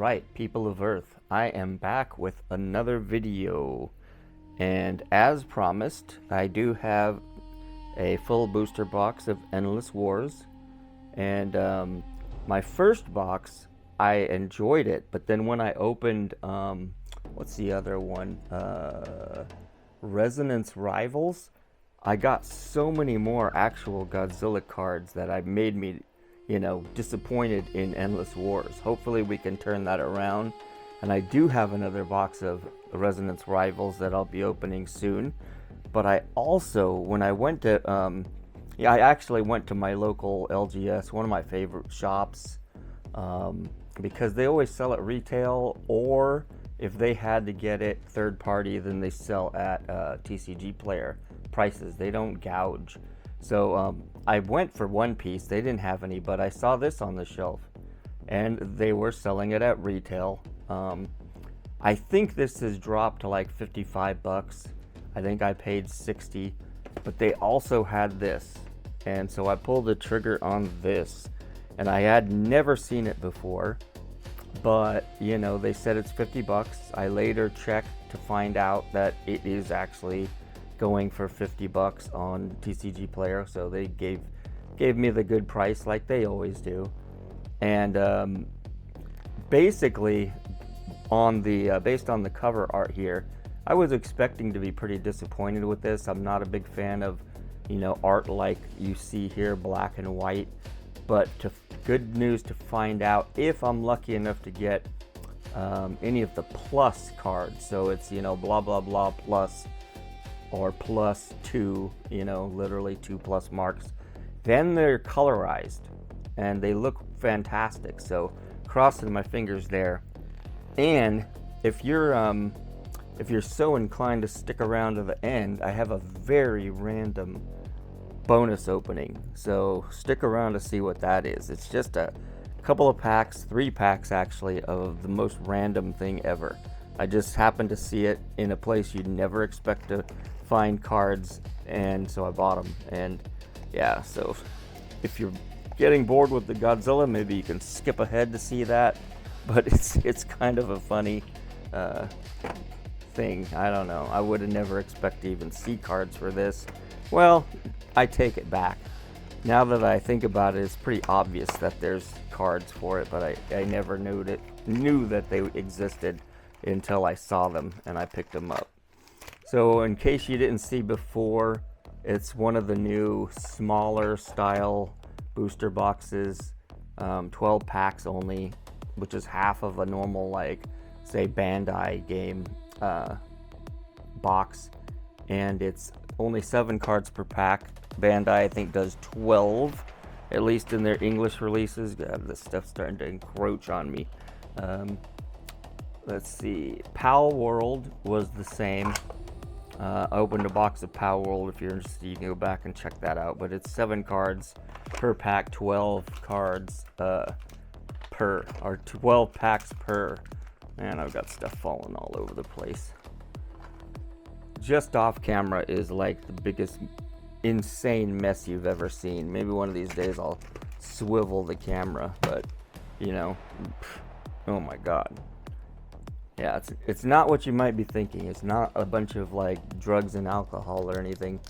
Alright, people of Earth, I am back with another video, and as promised, I do have a full booster box of Endless Wars, and my first box, I enjoyed it, but then when I opened, what's the other one, Resonance Rivals, I got so many more actual Godzilla cards that I made me disappointed in Endless Wars. Hopefully we can turn that around. And I do have another box of Resonance Rivals that I'll be opening soon. But I also, when I went to, I actually went to my local LGS, one of my favorite shops, because they always sell at retail, or if they had to get it third party, then they sell at TCG Player prices. They don't gouge. So I went for one piece. They didn't have any, but I saw this on the shelf, and they were selling it at retail. I think this has dropped to like 55 bucks. I think I paid 60, but they also had this, and so I pulled the trigger on this, and I had never seen it before, but they said it's 50 bucks. I later checked to find out that it is actually going for 50 bucks on TCG Player, so they gave me the good price like they always do. And basically, on the based on the cover art here, I was expecting to be pretty disappointed with this. I'm not a big fan of art like you see here, black and white, but good news to find out if I'm lucky enough to get any of the plus cards. So it's blah blah blah plus, or plus 2, literally 2 plus marks. Then they're colorized and they look fantastic. So crossing my fingers there. And if you're so inclined to stick around to the end, I have a very random bonus opening. So stick around to see what that is. It's just a couple of packs, 3 packs actually, of the most random thing ever. I just happened to see it in a place you'd never expect to find cards, and so I bought them. And yeah, so if you're getting bored with the Godzilla, maybe you can skip ahead to see that, but it's kind of a funny thing. I don't know, I would have never expected to even see cards for this. Well, I take it back. Now that I think about it, it's pretty obvious that there's cards for it, but I never knew that they existed until I saw them and I picked them up. So in case you didn't see before, it's one of the new smaller style booster boxes, 12 packs only, which is half of a normal, like say Bandai game box, and it's only 7 cards per pack. Bandai I think does 12, at least in their English releases. God, this stuff's starting to encroach on me. Let's see, Pal World was the same. I opened a box of Power World. If you're interested, you can go back and check that out. But it's 7 cards per pack, 12 cards per, or 12 packs per. Man, I've got stuff falling all over the place. Just off camera is like the biggest insane mess you've ever seen. Maybe one of these days I'll swivel the camera, but oh my god. Yeah, it's not what you might be thinking. It's not a bunch of like drugs and alcohol or anything,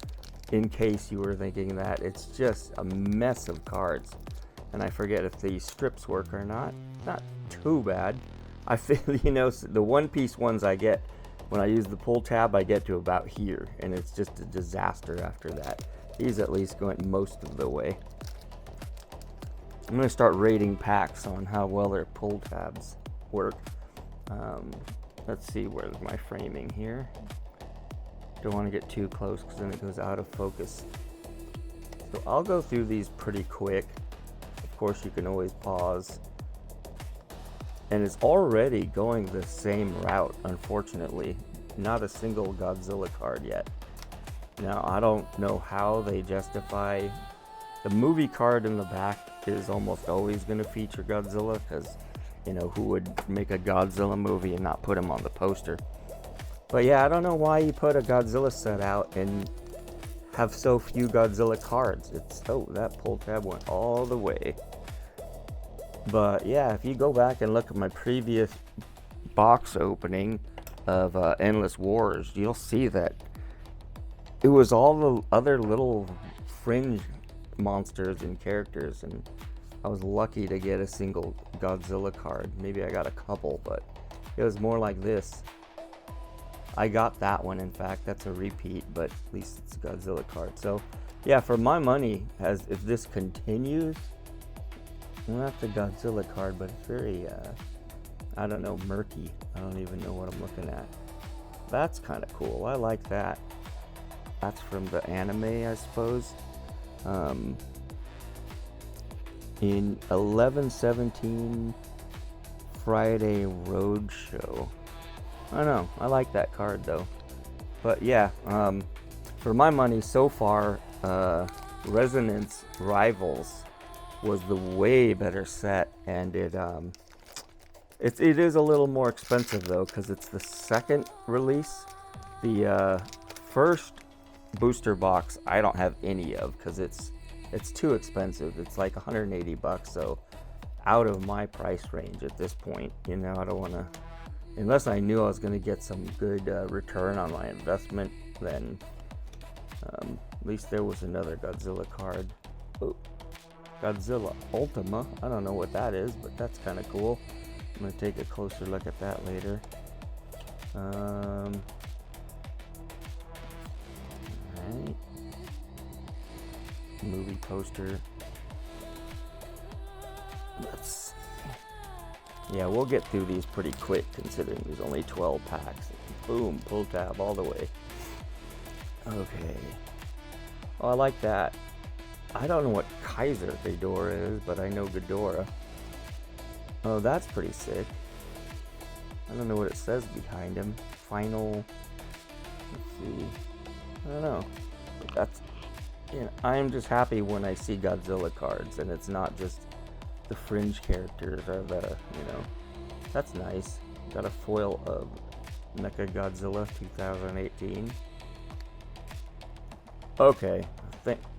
in case you were thinking that. It's just a mess of cards. And I forget if these strips work or not. Not too bad. I feel, the one-piece ones I get, when I use the pull tab, I get to about here, and it's just a disaster after that. These at least went most of the way. I'm going to start rating packs on how well their pull tabs work. Let's see, where's my framing here? Don't want to get too close because then it goes out of focus. So I'll go through these pretty quick. Of course, you can always pause. And it's already going the same route, unfortunately. Not a single Godzilla card yet. Now, I don't know how they justify. The movie card in the back is almost always going to feature Godzilla, because who would make a Godzilla movie and not put him on the poster? But yeah, I don't know why you put a Godzilla set out and have so few Godzilla cards. Oh, that pull tab went all the way. But yeah, if you go back and look at my previous box opening of Endless Wars, you'll see that it was all the other little fringe monsters and characters, and I was lucky to get a single Godzilla card. Maybe I got a couple, but it was more like this. I got that one, in fact. That's a repeat, but at least it's a Godzilla card. So yeah, for my money, if this continues, well, that's a Godzilla card, but it's very I don't know, murky. I don't even know what I'm looking at. That's kind of cool. I like that. That's from the anime, I suppose. In 11/17 Friday Roadshow. I don't know. I like that card though. But yeah, for my money so far, Resonance Rivals was the way better set, and it is a little more expensive though, because it's the second release. The first booster box I don't have any of because it's too expensive. It's like $180, so out of my price range at this point. You know, I don't want to, unless I knew I was going to get some good return on my investment, then at least there was another Godzilla card. Ooh, Godzilla Ultima. I don't know what that is, but that's kind of cool. I'm going to take a closer look at that later. Alright. Movie poster. Let's see. Yeah, we'll get through these pretty quick considering there's only 12 packs. Boom, pull tab all the way. Okay. Oh, I like that. I don't know what Kaiser Ghidorah is, but I know Ghidorah. Oh, that's pretty sick. I don't know what it says behind him. Final. Let's see. I don't know. But that's. You know, I am just happy when I see Godzilla cards and it's not just the fringe characters or the, you know. That's nice. Got a foil of Mechagodzilla 2018. Okay.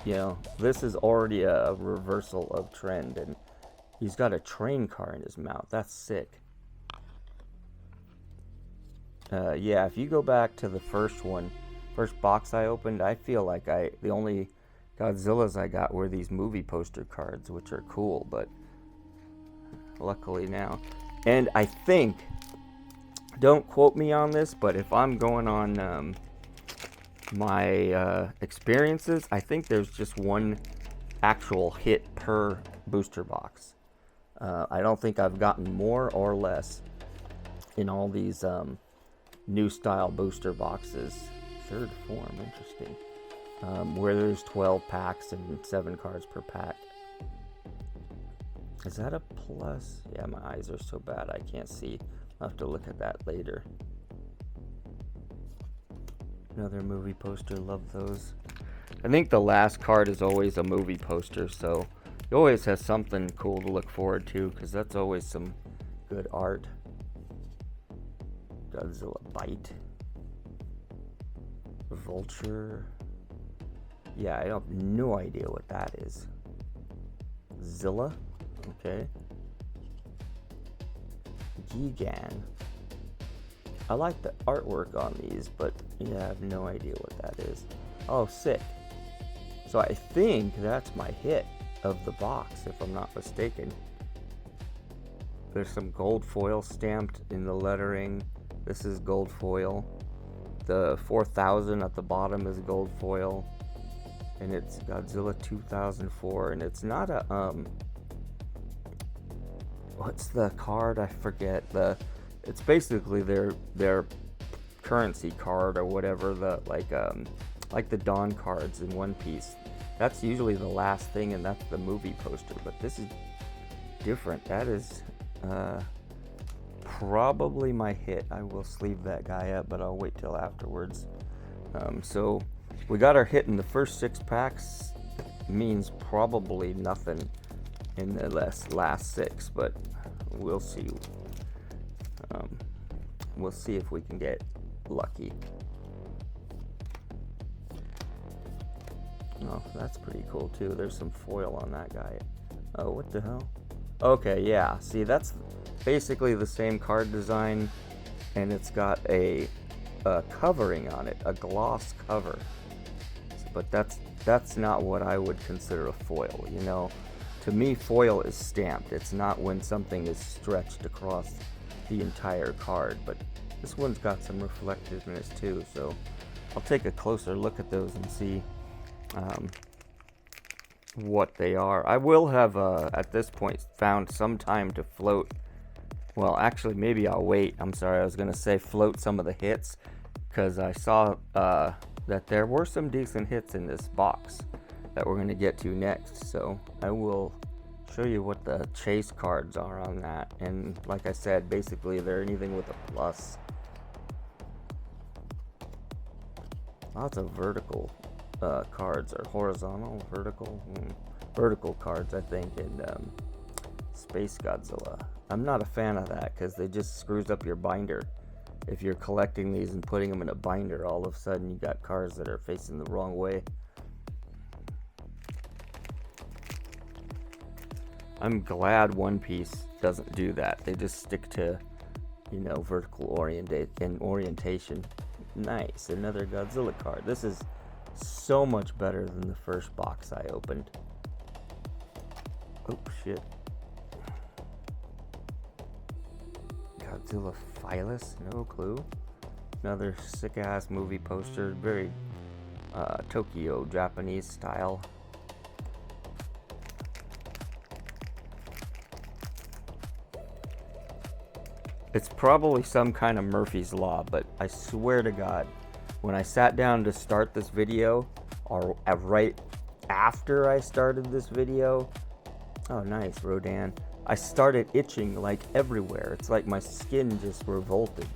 You know, this is already a reversal of trend, and he's got a train car in his mouth. That's sick. Yeah, if you go back to the first box I opened, I feel like the only Godzillas I got were these movie poster cards, which are cool, but luckily now. And I think, don't quote me on this, but if I'm going on my experiences, I think there's just one actual hit per booster box. I don't think I've gotten more or less in all these new style booster boxes. Third form, interesting. Where there's 12 packs and 7 cards per pack. Is that a plus? Yeah, my eyes are so bad I can't see. I'll have to look at that later. Another movie poster, love those. I think the last card is always a movie poster, so it always has something cool to look forward to, because that's always some good art. Godzilla Bite. Vulture. Yeah, I have no idea what that is. Zilla? Okay. Gigan. I like the artwork on these, but yeah, I have no idea what that is. Oh, sick. So I think that's my hit of the box, if I'm not mistaken. There's some gold foil stamped in the lettering. This is gold foil. The 4000 at the bottom is gold foil. And it's Godzilla 2004. And it's not a, what's the card? I forget. It's basically their currency card or whatever, like the Dawn cards in One Piece. That's usually the last thing, and that's the movie poster, but this is different. That is probably my hit. I will sleeve that guy up, but I'll wait till afterwards. So we got our hit in the first 6 packs. Means probably nothing in the last 6, but we'll see. We'll see if we can get lucky. Oh, that's pretty cool too. There's some foil on that guy. Oh, what the hell? Okay, yeah. See, that's basically the same card design, and it's got a covering on it, a gloss cover. But that's not what I would consider a foil, you know. To me, foil is stamped. It's not when something is stretched across the entire card. But this one's got some reflectiveness too, so I'll take a closer look at those and see what they are. I will have, at this point, found some time to float. Well, actually, maybe I'll wait. I'm sorry, I was going to say float some of the hits, because I saw that there were some decent hits in this box that we're going to get to next. So I will show you what the chase cards are on that. And like I said, basically they're anything with a plus. Lots of vertical cards, or horizontal, vertical cards, I think, in Space Godzilla. I'm not a fan of that because they just screws up your binder. If you're collecting these and putting them in a binder, all of a sudden you got cards that are facing the wrong way. I'm glad One Piece doesn't do that. They just stick to, you know, vertical orientation. Nice, another Godzilla card. This is so much better than the first box I opened. Oh shit. Godzilla Phyllis, no clue. Another sick ass movie poster, very Tokyo Japanese style. It's probably some kind of Murphy's Law, but I swear to God, when I sat down to start this video, or right after I started this video, oh nice, Rodan, I started itching like everywhere. It's like my skin just revolted.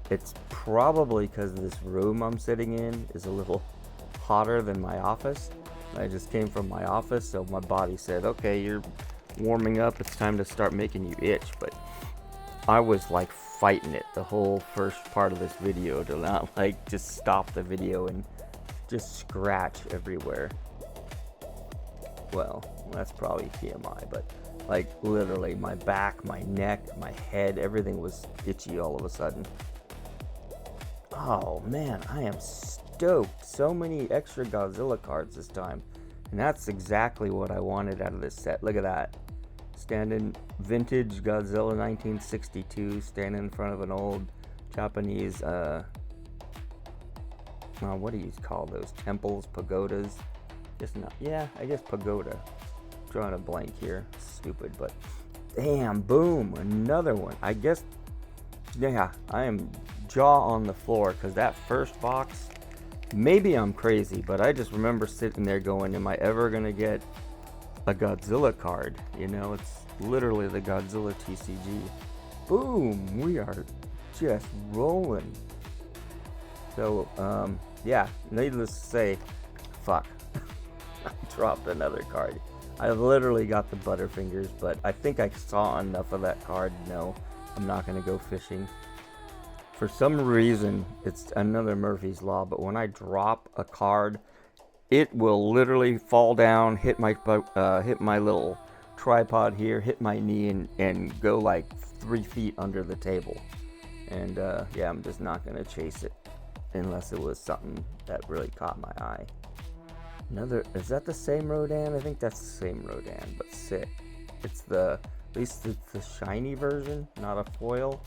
It's probably because this room I'm sitting in is a little hotter than my office. I just came from my office, so my body said, okay, you're warming up, it's time to start making you itch. But I was like fighting it the whole first part of this video to not like just stop the video and just scratch everywhere. Well, that's probably TMI, but like literally my back, my neck, my head, everything was itchy all of a sudden. Oh man, I am stoked. So many extra Godzilla cards this time. And that's exactly what I wanted out of this set. Look at that. Standing vintage Godzilla 1962, standing in front of an old Japanese, what do you call those? Temples, pagodas? Just not, yeah, I guess pagoda. Drawing a blank here. Stupid, but damn, boom, another one. I guess, yeah, I am jaw on the floor because that first box, maybe I'm crazy, but I just remember sitting there going, am I ever gonna get a Godzilla card? You know, it's literally the Godzilla TCG. Boom, we are just rolling. So, yeah, needless to say, fuck, I dropped another card. I literally got the Butterfingers, but I think I saw enough of that card. No, I'm not gonna go fishing. For some reason, it's another Murphy's Law, but when I drop a card, it will literally fall down, hit my little tripod here, hit my knee, and go like 3 feet under the table. And yeah, I'm just not gonna chase it unless it was something that really caught my eye. Another, is that the same Rodan? I think that's the same Rodan, but sick. It's at least it's the shiny version, not a foil.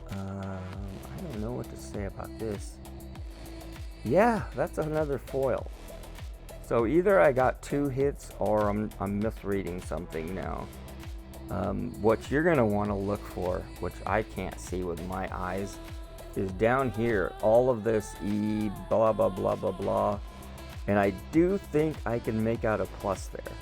I don't know what to say about this. Yeah, that's another foil. So either I got 2 hits or I'm misreading something now. What you're gonna want to look for, which I can't see with my eyes, is down here, all of this E blah blah blah blah blah, and I do think I can make out a plus there.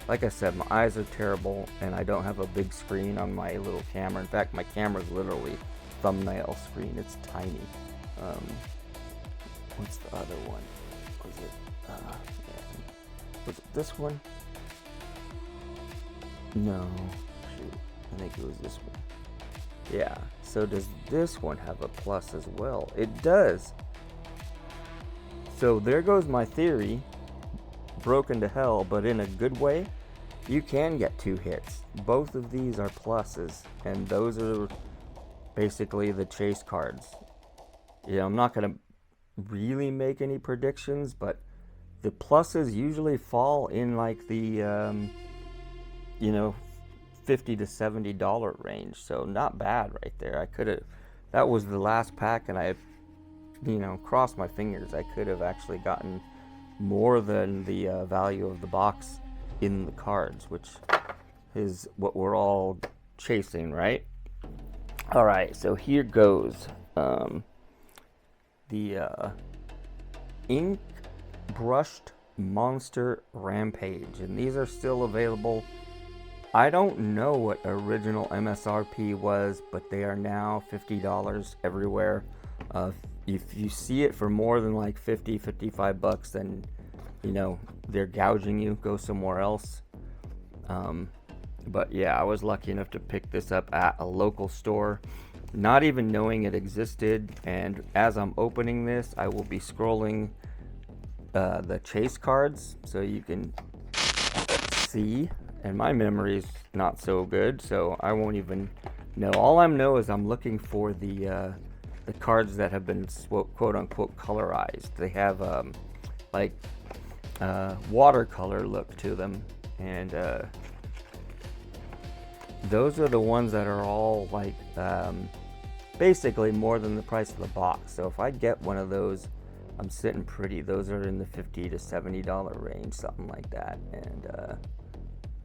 Like I said, my eyes are terrible and I don't have a big screen on my little camera. In fact, my camera's literally thumbnail screen. It's tiny. What's the other one? Was it this one? No, shoot, I think it was this one. Yeah, so does this one have a plus as well? It does. So there goes my theory, broken to hell, but in a good way. you can get 2 hits. Both of these are pluses, and those are basically the chase cards. I'm not going to really make any predictions, but the pluses usually fall in like the $50 to $70 range, so not bad right there. That was the last pack, and I crossed my fingers. I could have actually gotten more than the value of the box in the cards, which is what we're all chasing, right? All right, so here goes the ink brushed monster rampage, and these are still available. I don't know what original MSRP was, but they are now $50 everywhere. If you see it for more than like 50, 55 bucks, then they're gouging you. Go somewhere else. But yeah, I was lucky enough to pick this up at a local store, not even knowing it existed. And as I'm opening this, I will be scrolling the chase cards so you can see. And my memory's not so good, so I won't even know. All I know is I'm looking for the cards that have been quote unquote colorized. They have like watercolor look to them, and those are the ones that are all like basically more than the price of the box. So if I get one of those, I'm sitting pretty. Those are in the $50 to $70 range, something like that. And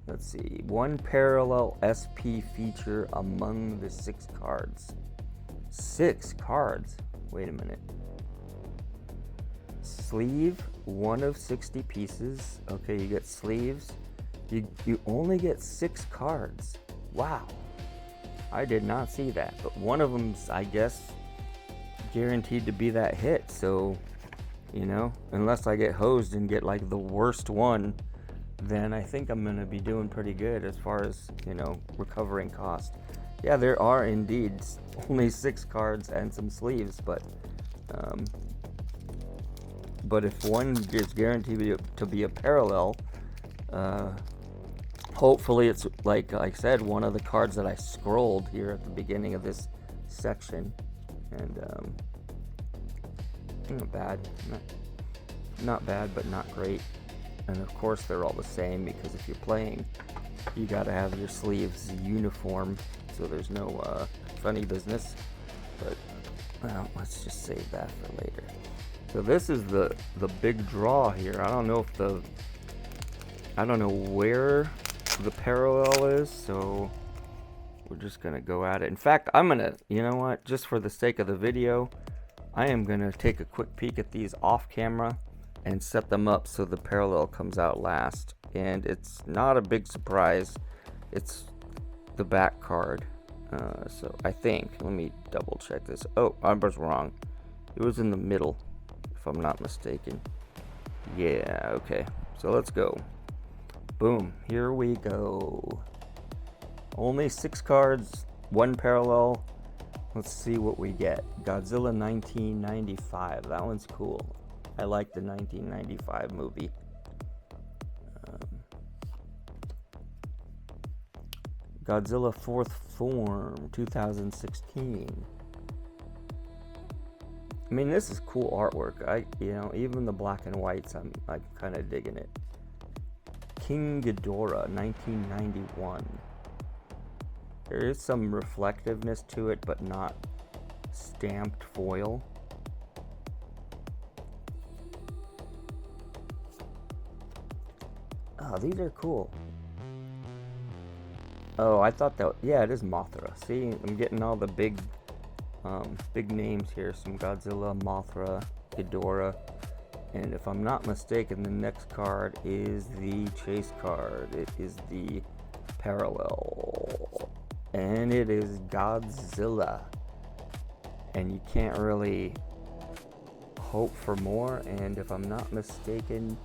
let's see, one parallel SP feature among the 6 cards. 6 cards? Wait a minute. Sleeve, 1 of 60 pieces. Okay, you get sleeves. You only get 6 cards. Wow. I did not see that. But one of them's, I guess, guaranteed to be that hit. So, unless I get hosed and get like the worst one, then I think I'm going to be doing pretty good as far as, recovering cost. Yeah, there are indeed only 6 cards and some sleeves, but if one is guaranteed to be a parallel, hopefully it's like I said, one of the cards that I scrolled here at the beginning of this section. And not bad, not bad, but not great. And of course they're all the same, because if you're playing, you gotta have your sleeves uniform, so there's no funny business. But well, let's just save that for later. So this is the big draw here. I don't know where the parallel is, so we're just gonna go at it. In fact, I'm gonna, just for the sake of the video, I am gonna take a quick peek at these off camera and set them up so the parallel comes out last. And it's not a big surprise. It's the back card. So I think, let me double check this. Oh, I was wrong. It was in the middle, if I'm not mistaken. Yeah, okay. So let's go. Boom, here we go. Only 6 cards, 1 parallel. Let's see what we get. Godzilla 1995, that one's cool. I like the 1995 movie. Godzilla 4th Form, 2016. I mean, this is cool artwork. Even the black and whites, I'm kind of digging it. King Ghidorah, 1991. There is some reflectiveness to it, but not stamped foil. Oh, these are cool. Oh, I thought that, yeah, it is Mothra. See, I'm getting all the big names here. Some Godzilla, Mothra, Ghidorah. And if I'm not mistaken, the next card is the chase card. It is the parallel. And it is Godzilla. And you can't really hope for more. And if I'm not mistaken,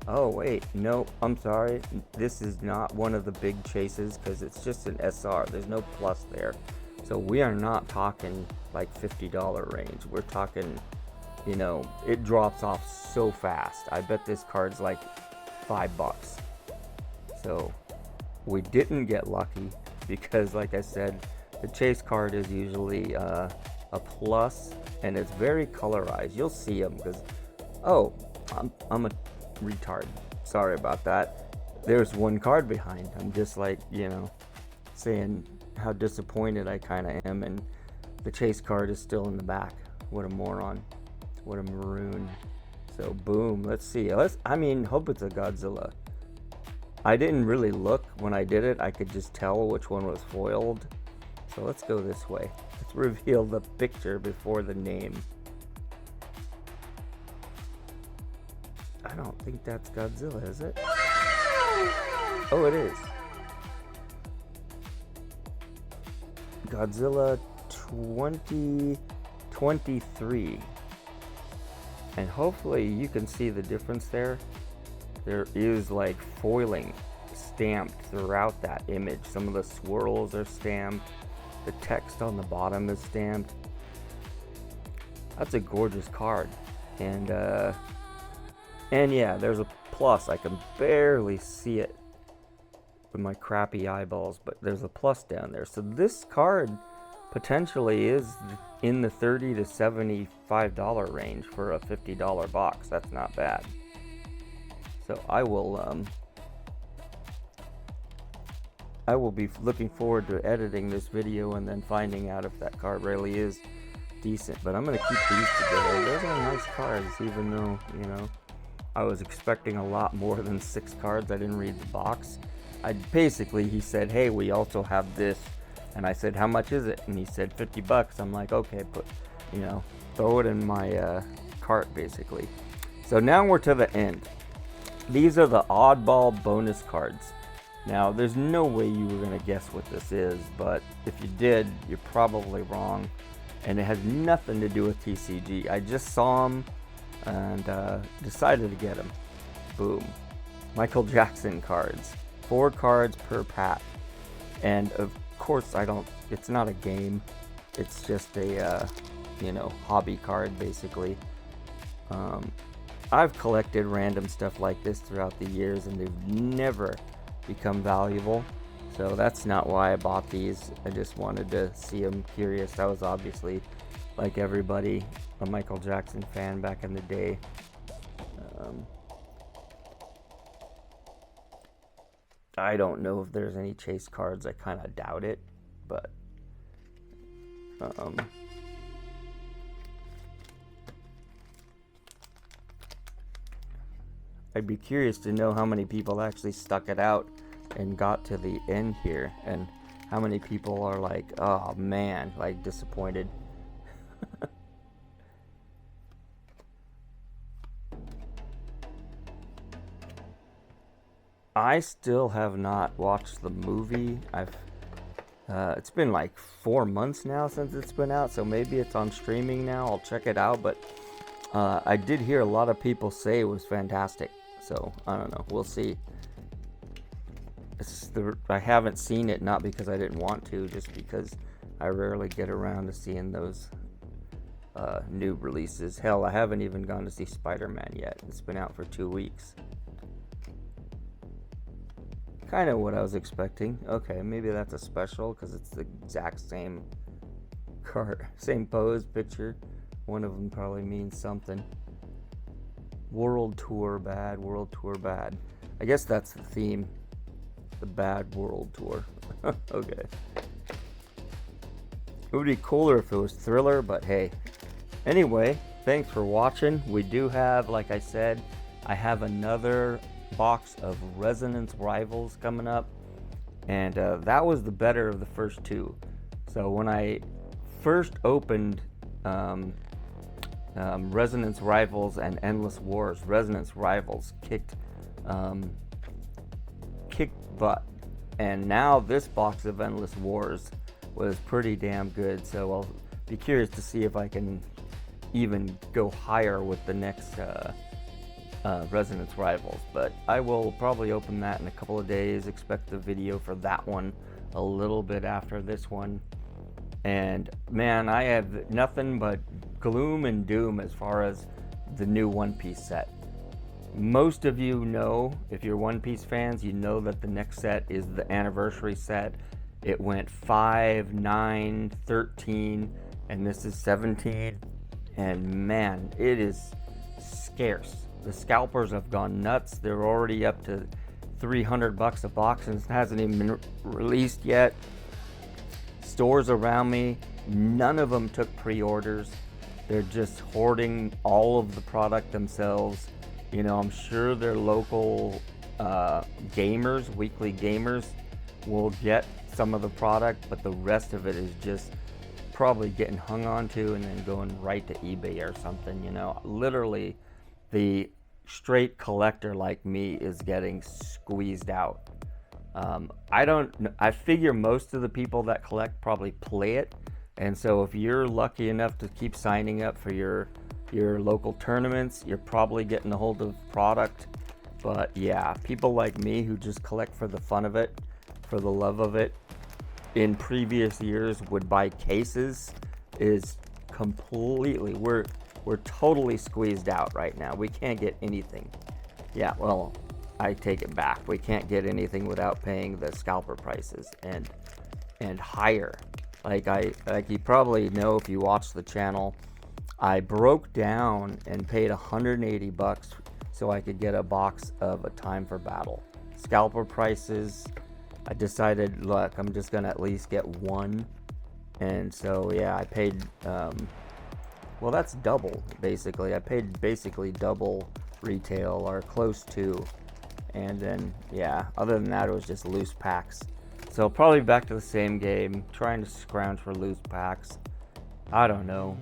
oh wait, no, I'm sorry. This is not one of the big chases, because it's just an SR. There's no plus there. So we are not talking like $50 range. We're talking, it drops off so fast. I bet this card's like $5. So we didn't get lucky because, like I said, the chase card is usually a plus, and it's very colorized. You'll see them because, oh, I'm a retard. Sorry about that. There's one card behind. I'm just like, saying how disappointed I kind of am, and the chase card is still in the back. What a moron. What a maroon. So boom, let's see. Hope it's a Godzilla. I didn't really look when I did it. I could just tell which one was foiled. So let's go this way. Let's reveal the picture before the name. I don't think that's Godzilla, is it? Oh, it is. Godzilla 2023. And hopefully you can see the difference there. There is like foiling stamped throughout that image. Some of the swirls are stamped. The text on the bottom is stamped. That's a gorgeous card. And yeah, there's a plus. I can barely see it with my crappy eyeballs, but there's a plus down there. So this card potentially is in the $30 to $75 range for a $50 box. That's not bad. So I will be looking forward to editing this video and then finding out if that card really is decent. But I'm gonna keep these together. Those are nice cards, even though, I was expecting a lot more than 6 cards. I didn't read the box. He said, hey, we also have this. And I said, how much is it? And he said, $50. I'm like, okay, throw it in my cart, basically. So now we're to the end. These are the oddball bonus cards. Now, there's no way you were gonna guess what this is, but if you did, you're probably wrong. And it has nothing to do with TCG. I just saw them and decided to get them. Boom. Michael Jackson cards. 4 cards per pack. And of course, it's not a game. It's just a, hobby card, basically. I've collected random stuff like this throughout the years, and they've never become valuable. So that's not why I bought these. I just wanted to see them, curious. I was obviously, like everybody, a Michael Jackson fan back in the day. I don't know if there's any chase cards. I kind of doubt it, but I'd be curious to know how many people actually stuck it out and got to the end here, and how many people are like, oh man, like disappointed. I still have not watched the movie. It's been like 4 months now since it's been out, so maybe it's on streaming now. I'll check it out, but I did hear a lot of people say it was fantastic. So I don't know. We'll see. I haven't seen it, not because I didn't want to, just because I rarely get around to seeing those new releases. Hell, I haven't even gone to see Spider-Man yet. It's been out for 2 weeks. Kind of what I was expecting. Okay, maybe that's a special because it's the exact same card, same pose picture. One of them probably means something. World Tour bad, World Tour bad. I guess that's the theme. The bad World Tour. Okay. It would be cooler if it was Thriller, but hey. Anyway, thanks for watching. We do have, like I said, I have another box of Resonance Rivals coming up, and that was the better of the first 2. So when I first opened Resonance Rivals and Endless Wars, Resonance Rivals kicked butt, and now this box of Endless Wars was pretty damn good. So I'll be curious to see if I can even go higher with the next Resonance Rivals, but I will probably open that in a couple of days. Expect the video for that one a little bit after this one. And man, I have nothing but gloom and doom as far as the new One Piece set. Most of you know, if you're One Piece fans, you know that the next set is the anniversary set. It went 5, 9, 13, and this is 17. And man, it is scarce. The scalpers have gone nuts. They're already up to $300 a box, and it hasn't even been released yet. Stores around me, none of them took pre-orders. They're just hoarding all of the product themselves. You know, I'm sure their local gamers, weekly gamers, will get some of the product, but the rest of it is just probably getting hung on to and then going right to eBay or something. You know, literally the straight collector like me is getting squeezed out. I figure most of the people that collect probably play it, and so if you're lucky enough to keep signing up for your local tournaments, you're probably getting a hold of product. But yeah, people like me who just collect for the fun of it, for the love of it, in previous years would buy cases, is completely, we're totally squeezed out right now. We can't get anything. Yeah, well, I take it back. We can't get anything without paying the scalper prices and higher. Like you probably know if you watch the channel, I broke down and paid $180 so I could get a box of A Time for Battle. Scalper prices, I decided, look, I'm just gonna at least get one. And so yeah, I paid well, that's double basically. I paid basically double retail or close to. And then yeah, other than that, it was just loose packs. So probably back to the same game, trying to scrounge for loose packs. I don't know.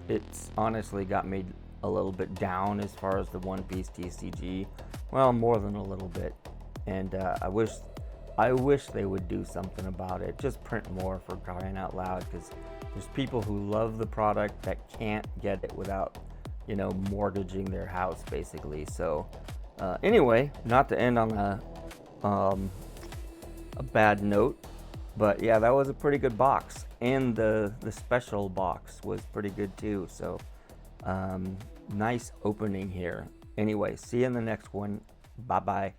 It's honestly got me a little bit down as far as the One Piece TCG. Well, more than a little bit. And I wish they would do something about it. Just print more, for crying out loud, because there's people who love the product that can't get it without, you know, mortgaging their house basically. So anyway, not to end on a bad note, but yeah, that was a pretty good box, and the special box was pretty good too. So nice opening here. Anyway, see you in the next one. Bye bye.